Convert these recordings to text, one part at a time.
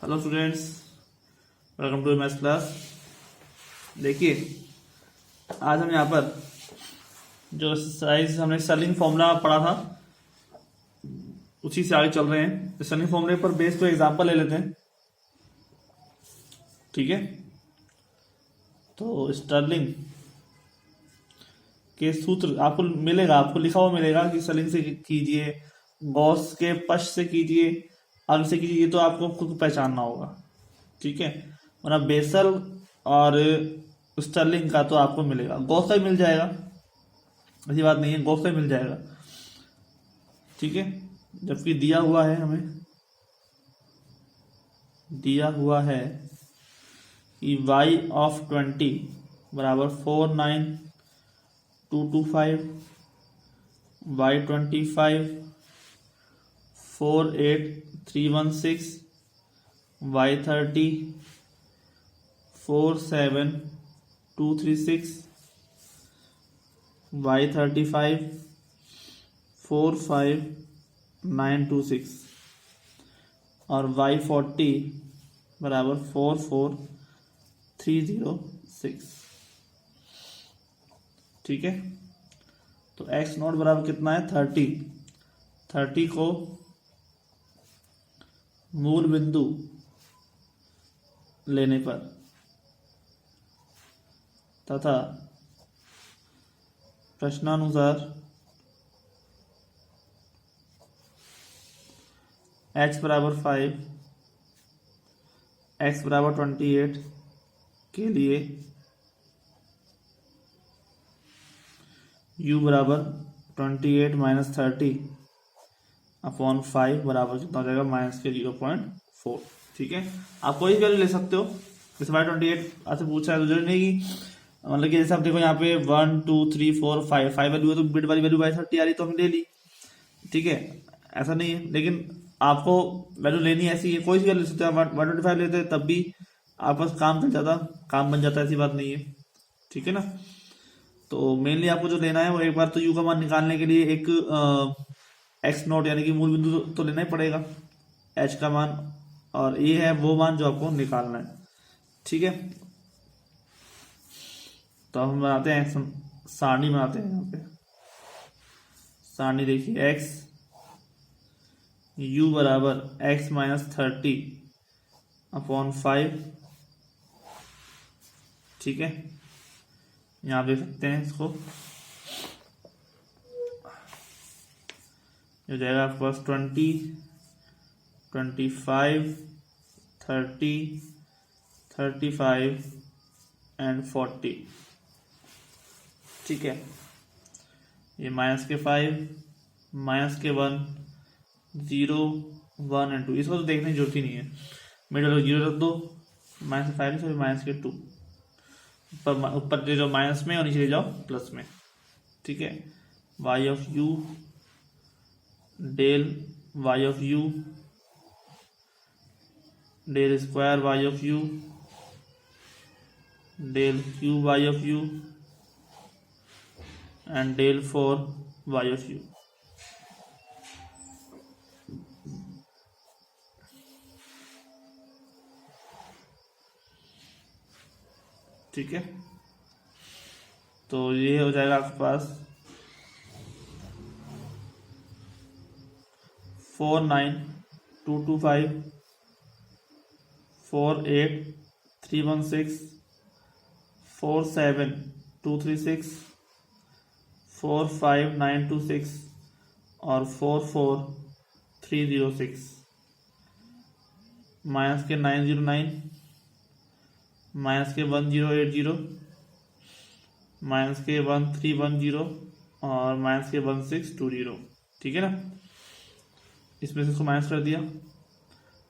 Hello students, welcome to maths class. देखिए, आज हम यहाँ पर जो एक्सरसाइज हमने सर्लिंग फॉर्मूला पढ़ा था उसी से आगे चल रहे हैं। सर्लिंग फॉर्मूले पर बेस कोई एग्जांपल ले लेते हैं, ठीक है। तो स्टर्लिंग के सूत्र आपको मिलेगा, आपको लिखा हुआ मिलेगा कि सर्लिंग से कीजिए, गॉस के पश से कीजिए, अर्ग से कीजिए। ये तो आपको खुद पहचानना होगा, ठीक है। वरना बेसल और स्टर्लिंग का तो आपको मिलेगा, गॉस का ही मिल जाएगा, ऐसी बात नहीं है, गॉस का ही मिल जाएगा, ठीक है। जबकि दिया हुआ है, हमें दिया हुआ है कि y ऑफ 20 बराबर 49225, y25 48316, y30 47236, y35 45926 और y40 बराबर 44306, ठीक है। तो x नॉट बराबर कितना है 30 को मूल बिंदु लेने पर तथा प्रश्नानुसार h बराबर 5, x बराबर 28 के लिए u बराबर 28 माइनस 30 अपॉन 5 बराबर कितना हो जाएगा माइनस के 0.4, ठीक है। आप कोई वैल्यू ले सकते हो। जैसे बाय 28 आपसे पूछा है तो जरूरी नहीं कि मतलब कि जैसे आप देखो यहाँ पे 1 2 3 4 5 वैल्यू है तो बिट वाली वैल्यू बाय 30 आ रही तो हमने ले ली, ठीक है। ऐसा नहीं है, लेकिन आपको वैल्यू लेनी ऐसी है, कोई सी वैल्यू ले सकते हैं। 125 लेते तब भी आपस काम चल जाता, काम बन जाता, ऐसी बात नहीं है, ठीक है ना। तो मेनली आपको जो लेना है वो एक बार तो यू का मान निकालने के लिए एक एक्स नोट यानी कि मूल बिंदु तो लेना ही पड़ेगा, एच का मान, और ये है वो मान जो आपको निकालना है, ठीक है। तो हम बनाते हैं सारणी बनाते हैं। यहाँ पे सारणी देखिए, एक्स u बराबर x माइनस 30 अपॉन 5, ठीक है। यहाँ देख सकते हैं इसको, हो जाएगा आपके पास 20 25 30 35 एंड 40, ठीक है। ये माइनस के 5 माइनस के 1 0 1 एंड 2, इसको तो देखने की जरूरत ही नहीं है। मिडल 0 रख दो, माइनस के 5 से माइनस के 2, ऊपर ले जाओ माइनस में और नीचे ले जाओ प्लस में, ठीक है। y of u del y of u del square y of u del cube y of u and del 4 y of u, ठीक है। तो ये हो जाएगा आपके पास 49225 48316 47236 45926 और 44306, माइनस के 909 माइनस के 1080 माइनस के 1310 और माइनस के 1620, ठीक है ना। इसमें से इसको माइनस कर दिया,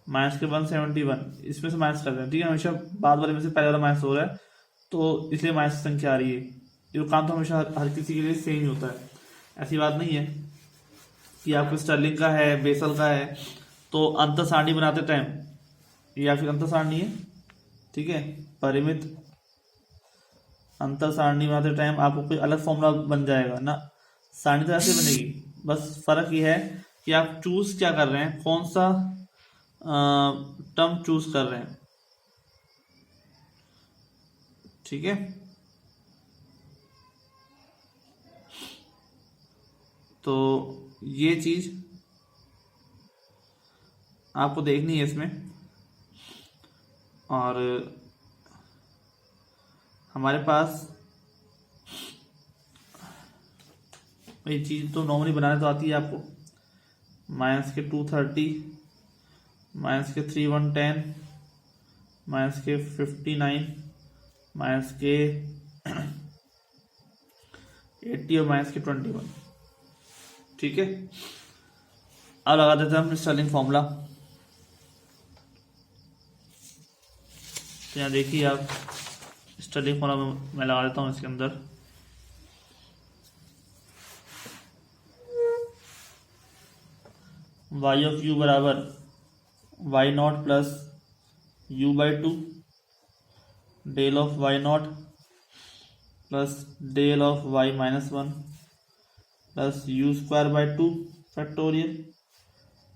माइनस के 171 इसमें से माइनस कर दिया, ठीक है। हमेशा बाद वाले में से पहले वाला माइनस हो रहा है तो इसलिए माइनस संख्या आ रही है। ये काम तो हमेशा हर किसी के लिए सेम ही होता है, ऐसी बात नहीं है कि आपको स्टर्लिंग का है बेसल का है तो अंतर सारणी बनाते टाइम, या फिर अंतर सारणी है, ठीक है, परिमित अंतर सारणी बनाते टाइम आपको कोई अलग फॉर्मूला बन जाएगा ना, सारणी तो ऐसे बनेगी। बस फर्क ये है कि आप चूज क्या कर रहे हैं, कौन सा टर्म चूज कर रहे हैं, ठीक है। तो ये चीज आपको देखनी है इसमें। और हमारे पास ये चीज तो नॉर्मली बनाने तो आती है आपको, माइनस के 230, माइनस के 3110, माइनस के 59, माइनस के 80 और माइनस के 21, ठीक है। अब लगा देते हैं हम स्टर्लिंग फॉर्मूला। तो यहाँ देखिए आप, स्टर्लिंग फॉर्मूला मैं लगा देता हूँ इसके अंदर। y ऑफ u बराबर y not plus u by 2, del of y not plus del of y minus 1 plus u square by 2 factorial,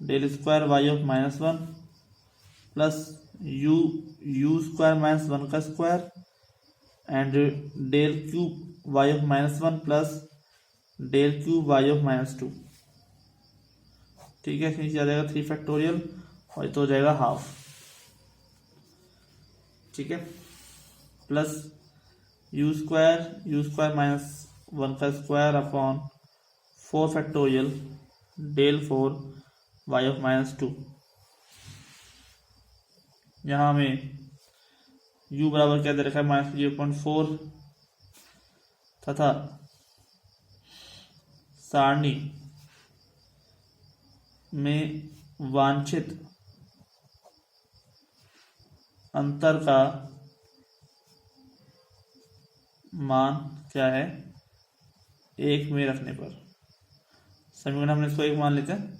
del square y of minus 1 plus u square minus 1 का square and del cube y of minus 1 plus del cube y of minus 2, ठीक है। नीचे आ जाएगा 3 factorial और तो हो जाएगा half, ठीक है। प्लस यू स्क्वायर माइनस 1 का square upon 4 factorial del 4 y of minus 2। यहाँ हमें u बराबर क्या दे रखा है, माइनस 0.4 तथा सारणी में वांछित अंतर का मान क्या है 1 में रखने पर। समीकरण हमने इसको 1 मान लेते हैं,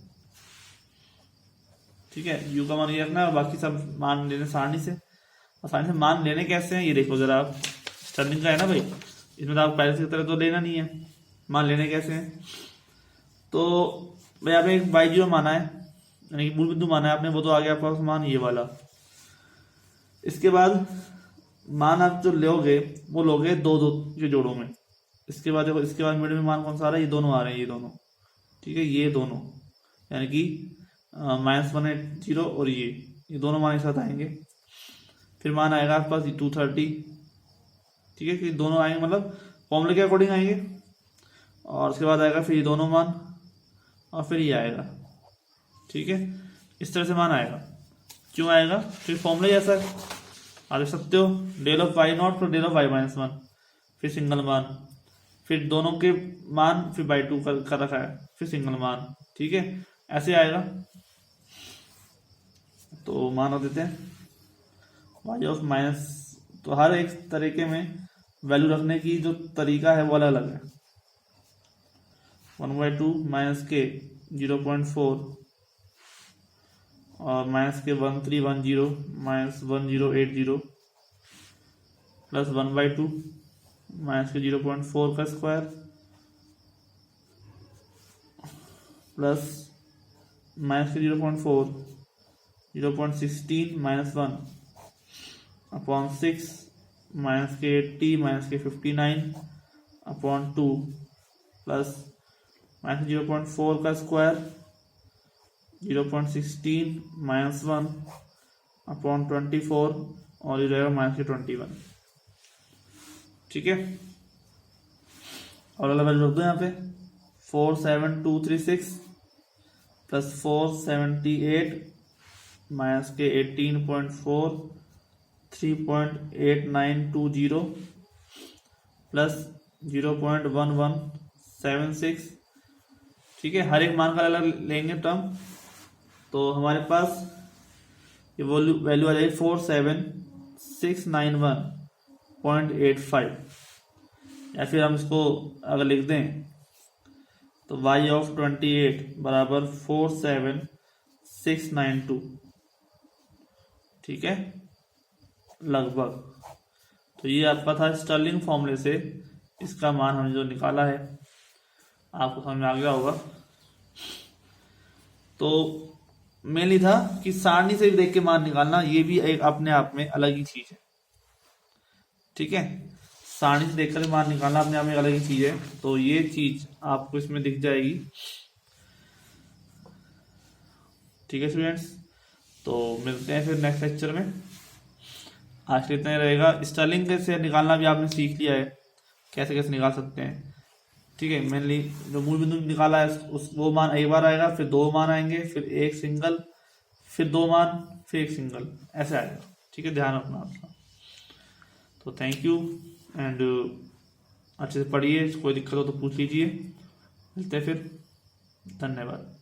ठीक है। u का मान ये रखना है और बाकी सब मान लेने सारणी से। और सारणी से मान लेने कैसे हैं ये देखो जरा आप, स्टर्लिंग का है ना भाई, इसमें तो आप पहले की तरह तो लेना नहीं है, मान लेने कैसे हैं। तो भाई आपने एक बाई जीरो माना है, यानी कि मूल बिंदु माना है आपने, वो तो आ गया आपका मान ये वाला। इसके बाद मान आप जो लोगे वो लोगे दो जो जोड़ों में। इसके बाद देखो, इसके बाद मिडिल में मान कौन सा आ रहा है, ये दोनों आ रहे हैं, ये दोनों, ठीक है। ये दोनों यानी कि -180 और ये दोनों मान एक साथ आएंगे। फिर मान आएगा आपके पास 230, ठीक है, कि दोनों आएंगे मतलब फॉर्मूले के अकॉर्डिंग आएंगे। और उसके बाद आएगा फिर ये दोनों मान और फिर ये आएगा, ठीक है। इस तरह से मान आएगा। क्यों आएगा, फिर फॉर्मूला जैसा है, आप देख सकते हो, del of y not plus del of y minus 1, फिर सिंगल मान, फिर दोनों के मान, फिर बाई 2 कर रखा है, फिर सिंगल मान, ठीक है। ऐसे आएगा। तो मान देते हैं y ऑफ माइनस, तो हर एक तरीके में वैल्यू रखने की जो तरीका है वो अलग अलग है। 1/2 माइनस के 0.4 और माइनस के 1310 माइनस 1080 प्लस 1/2 माइनस के 0.4 का स्क्वायर प्लस माइनस के 0.4 0.16 माइनस 1 अपॉन 6 माइनस के 80 माइनस के 59 अपॉन 2 प्लस माइनस 0.4 का स्क्वायर 0.16 माइनस 1 अपॉन 24 और ये रहेगा माइनस के 21, ठीक है। और अलग वैल्यू रख दो यहाँ पे 47236 प्लस 478 माइनस के 18.4 3.8920 प्लस 0.1176, ठीक है। हर एक मान का अलग लेंगे टर्म। तो हमारे पास ये वैल्यू आ जाएगी 47691.85, या फिर हम इसको अगर लिख दें तो y ऑफ 28 बराबर 47692, ठीक है, लगभग। तो ये आपका था स्टर्लिंग फॉर्मूले से इसका मान हमने जो निकाला है, आपको समझ में आ गया होगा। तो मेनली था कि सारणी से देख के मान निकालना, ये भी एक अपने आप में अलग ही चीज है। ठीक है, सारणी से देखकर मान निकालना अपने आप में अलग ही चीज है, तो ये चीज आपको इसमें दिख जाएगी। ठीक है स्टूडेंट्स, तो मिलते हैं फिर नेक्स्ट लेक्चर में। आज के इतना ही रहेगा। स्टर्लिंग से निकालना भी आपने सीख लिया है, कैसे कैसे निकाल सकते हैं। ठीक है, मेनली जो मूल बिंदु निकाला है उस वो मान एक बार आएगा, फिर दो मान आएंगे, फिर एक सिंगल, फिर दो मान, फिर एक सिंगल, ऐसे आएगा। ठीक है, ध्यान रखना आपका। तो थैंक यू एंड अच्छे से पढ़िए, कोई दिक्कत हो तो पूछ लीजिए। मिलते हैं फिर, धन्यवाद।